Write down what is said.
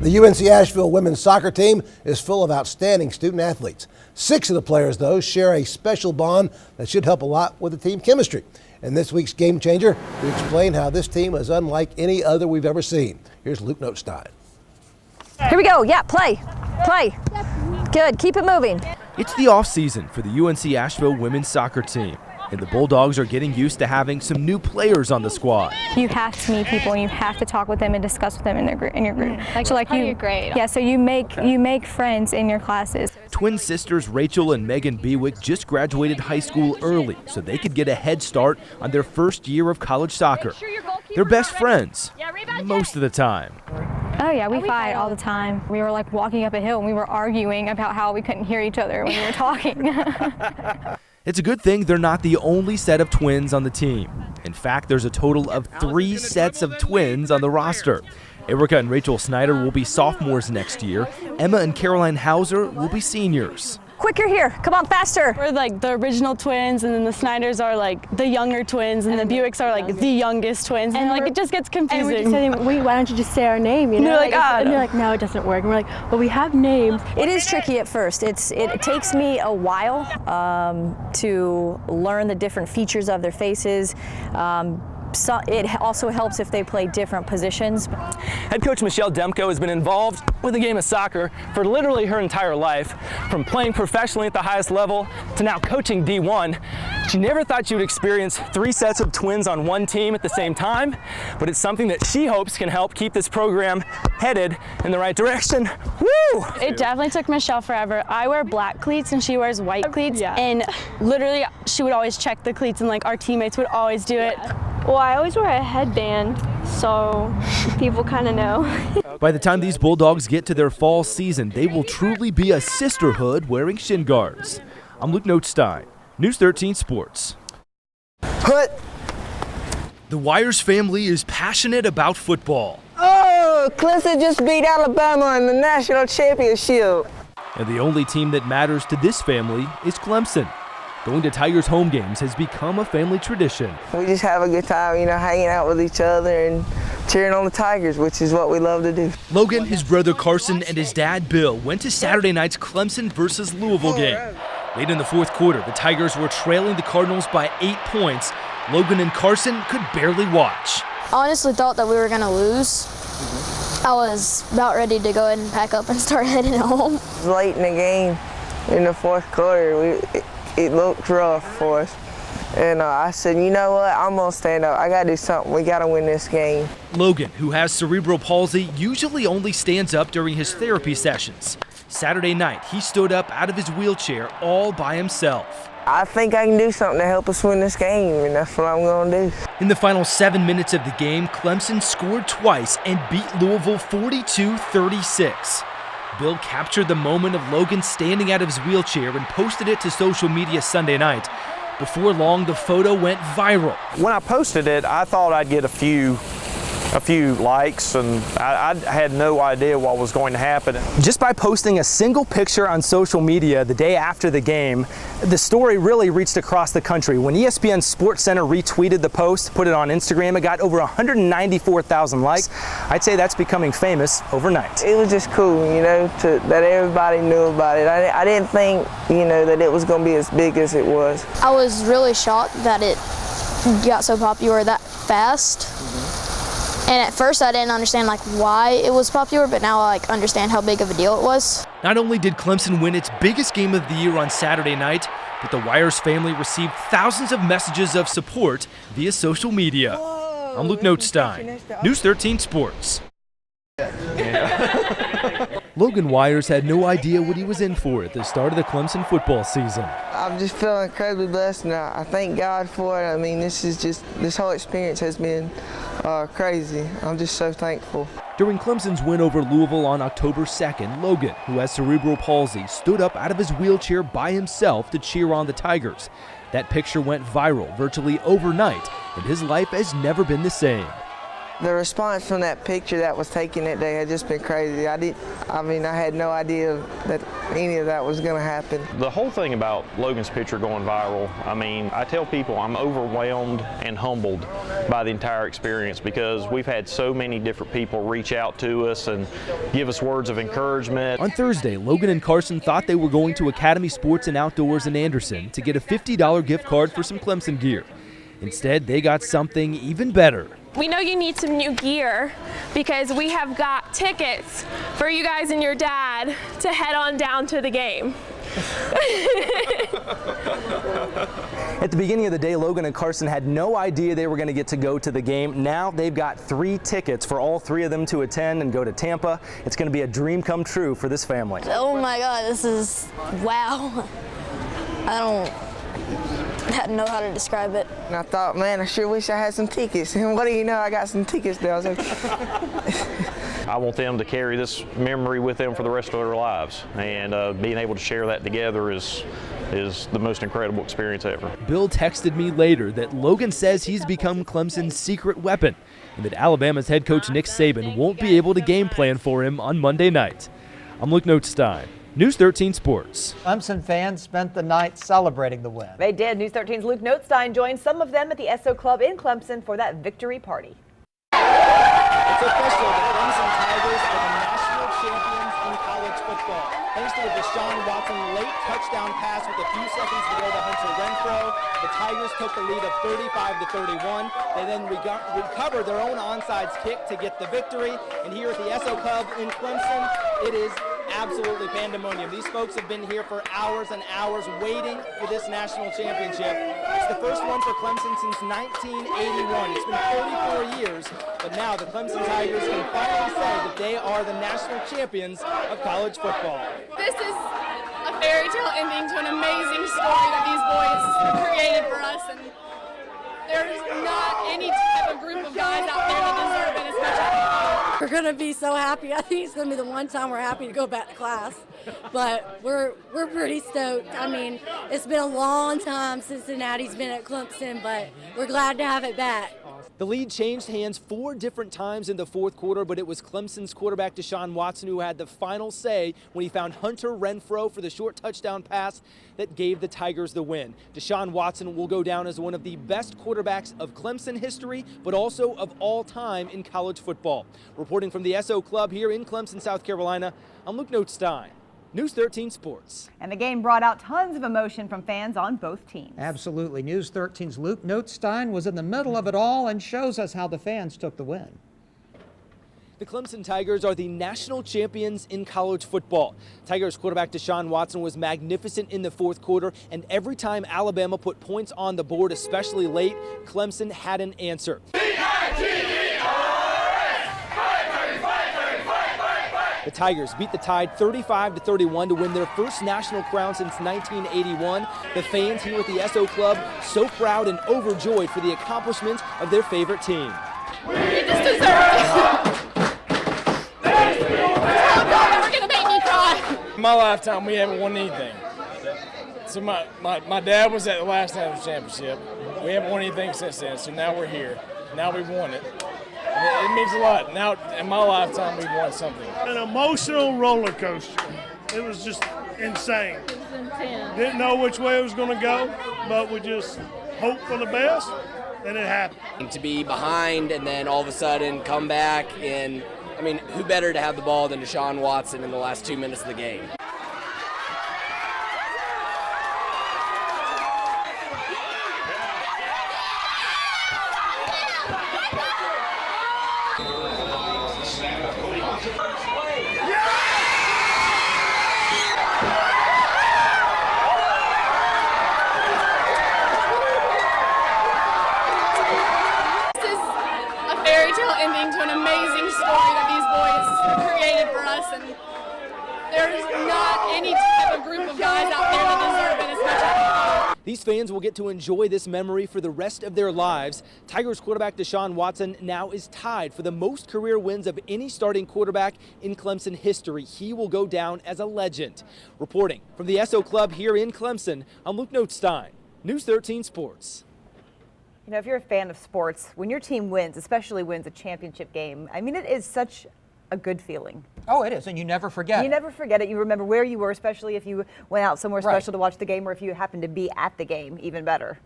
The UNC Asheville women's soccer team is full of outstanding student athletes. 6 of the players, though, share a special bond that should help a lot with the team chemistry. In this week's Game Changer, we explain how this team is unlike any other we've ever seen. Here's Luke Notstein. Here we go. Yeah, play. Good, keep it moving. It's the off-season for the UNC Asheville women's soccer team, and the Bulldogs are getting used to having some new players on the squad. You have to meet people and you have to talk with them and discuss with them in your group. So your grade. Yeah, so you make friends in your classes. Twin sisters Rachel and Megan Bewick just graduated high school early so they could get a head start on their first year of college soccer. They're best friends most of the time. Oh yeah, we fight all the time. We were like walking up a hill and we were arguing about how we couldn't hear each other when we were talking. It's a good thing they're not the only set of twins on the team. In fact, there's a total of 3 sets of twins on the roster. Erica and Rachel Snyder will be sophomores next year. Emma and Caroline Hauser will be seniors. Quicker here. Come on, faster. We're like the original twins, and then the Snyders are like the younger twins, and the Bewicks are like the youngest twins, and like it just gets confusing. And we're just saying, wait, why don't you just say our name? You know, and they're like, and they're like, no, it doesn't work. And we're like, well, we have names. It is tricky at first. It takes me a while to learn the different features of their faces. So it also helps if they play different positions. Head coach Michelle Demko has been involved with the game of soccer for literally her entire life, from playing professionally at the highest level to now coaching D1. She never thought she would experience 3 sets of twins on one team at the same time, but it's something that she hopes can help keep this program headed in the right direction. Woo! It definitely took Michelle forever. I wear black cleats and she wears white cleats, and literally she would always check the cleats, and like our teammates would always do it. Well, I always wear a headband, so people kind of know. By the time these Bulldogs get to their fall season, they will truly be a sisterhood wearing shin guards. I'm Luke Notstein, News 13 Sports. The Wires family is passionate about football. Oh, Clemson just beat Alabama in the national championship. And the only team that matters to this family is Clemson. Going to Tigers home games has become a family tradition. We just have a good time, you know, hanging out with each other and cheering on the Tigers, which is what we love to do. Logan, his brother Carson, and his dad Bill went to Saturday night's Clemson versus Louisville game. Late in the fourth quarter, the Tigers were trailing the Cardinals by 8 points. Logan and Carson could barely watch. I honestly thought that we were going to lose. I was about ready to go ahead and pack up and start heading home. Late in the game, in the fourth quarter, it looked rough for us. And I said, you know what, I'm going to stand up. I got to do something. We got to win this game. Logan, who has cerebral palsy, usually only stands up during his therapy sessions. Saturday night, he stood up out of his wheelchair all by himself. I think I can do something to help us win this game, and that's what I'm going to do. In the final 7 minutes of the game, Clemson scored twice and beat Louisville 42-36. Bill captured the moment of Logan standing out of his wheelchair and posted it to social media Sunday night. Before long, the photo went viral. When I posted it, I thought I'd get a few likes, and I had no idea what was going to happen. Just by posting a single picture on social media the day after the game, the story really reached across the country. When ESPN SportsCenter retweeted the post, put it on Instagram, it got over 194,000 likes. I'd say that's becoming famous overnight. It was just cool, you know, that everybody knew about it. I didn't think, you know, that it was going to be as big as it was. I was really shocked that it got so popular that fast. And at first I didn't understand like why it was popular, but now I understand how big of a deal it was. Not only did Clemson win its biggest game of the year on Saturday night, but the Wires family received thousands of messages of support via social media. I'm Luke Notstein, News 13 Sports. Logan Wires had no idea what he was in for at the start of the Clemson football season. I'm just feeling incredibly blessed, and I thank God for it. I mean, this whole experience has been crazy. I'm just so thankful. During Clemson's win over Louisville on October 2nd, Logan, who has cerebral palsy, stood up out of his wheelchair by himself to cheer on the Tigers. That picture went viral virtually overnight, and his life has never been the same. The response from that picture that was taken that day had just been crazy. I had no idea that any of that was going to happen. The whole thing about Logan's picture going viral, I tell people I'm overwhelmed and humbled by the entire experience because we've had so many different people reach out to us and give us words of encouragement. On Thursday, Logan and Carson thought they were going to Academy Sports and Outdoors in Anderson to get a $50 gift card for some Clemson gear. Instead, they got something even better. We know you need some new gear because we have got tickets for you guys and your dad to head on down to the game. At the beginning of the day, Logan and Carson had no idea they were going to get to go to the game. Now they've got 3 tickets for all 3 of them to attend and go to Tampa. It's going to be a dream come true for this family. Oh my God, this is wow. I don't know how to describe it. And I thought, man, I sure wish I had some tickets. And what do you know, I got some tickets now. I want them to carry this memory with them for the rest of their lives, and being able to share that together is the most incredible experience ever. Bill texted me later that Logan says he's become Clemson's secret weapon and that Alabama's head coach Nick Saban won't be able to game plan for him on Monday night. I'm Luke Notestein, News 13 Sports. Clemson fans spent the night celebrating the win. They did. News 13's Luke Notestein joined some of them at the SO Club in Clemson for that victory party. It's official. The Clemson Tigers are the national champions in college football. Thanks to a Deshaun Watson late touchdown pass with a few seconds to go to Hunter Renfrow, the Tigers took the lead of 35-31. They then recovered their own onside kick to get the victory. And here at the SO Club in Clemson, it is absolutely pandemonium. These folks have been here for hours and hours waiting for this national championship. It's the first one for Clemson since 1981. It's been 34 years, but now the Clemson Tigers can finally say that they are the national champions of college football. This is a fairy tale ending to an amazing story that these boys created for us, and there's not any type of group of guys out there that deserve it as much as we do. We're going to be so happy. I think it's going to be the one time we're happy to go back to class. But we're pretty stoked. I mean, it's been a long time since Cincinnati's been at Clemson, but we're glad to have it back. The lead changed hands 4 different times in the fourth quarter, but it was Clemson's quarterback Deshaun Watson who had the final say when he found Hunter Renfrow for the short touchdown pass that gave the Tigers the win. Deshaun Watson will go down as one of the best quarterbacks of Clemson history, but also of all time in college football. Reporting from the SO Club here in Clemson, South Carolina, I'm Luke Notestein, News 13 Sports. And the game brought out tons of emotion from fans on both teams. Absolutely. News 13's Luke Notestein was in the middle of it all and shows us how the fans took the win. The Clemson Tigers are the national champions in college football. Tigers quarterback Deshaun Watson was magnificent in the fourth quarter, and every time Alabama put points on the board, especially late, Clemson had an answer. The Tigers beat the Tide 35-31 to win their first national crown since 1981. The fans here at the SO Club so proud and overjoyed for the accomplishment of their favorite team. We just deserve it. We're going to make me cry. In my lifetime, we haven't won anything. So my dad was at the last national championship. We haven't won anything since then, so now we're here. Now we've won it. It means a lot. Now, in my lifetime, we've won something. An emotional roller coaster. It was just insane. Didn't know which way it was going to go, but we just hoped for the best, and it happened. To be behind and then all of a sudden come back, and I mean, who better to have the ball than Deshaun Watson in the last 2 minutes of the game? Ending to an amazing story that these boys created for us, and there's not any type of group of guys out there that deserve it as much as we do. These fans will get to enjoy this memory for the rest of their lives. Tigers quarterback Deshaun Watson now is tied for the most career wins of any starting quarterback in Clemson history. He will go down as a legend. Reporting from the SO Club here in Clemson, I'm Luke Notestein, News 13 Sports. You know, if you're a fan of sports, when your team wins, especially wins a championship game, I mean, it is such a good feeling. Oh, it is, and you never forget You it. never forget it. You remember where you were, especially if you went out somewhere Right. special to watch the game or if you happened to be at the game, even better.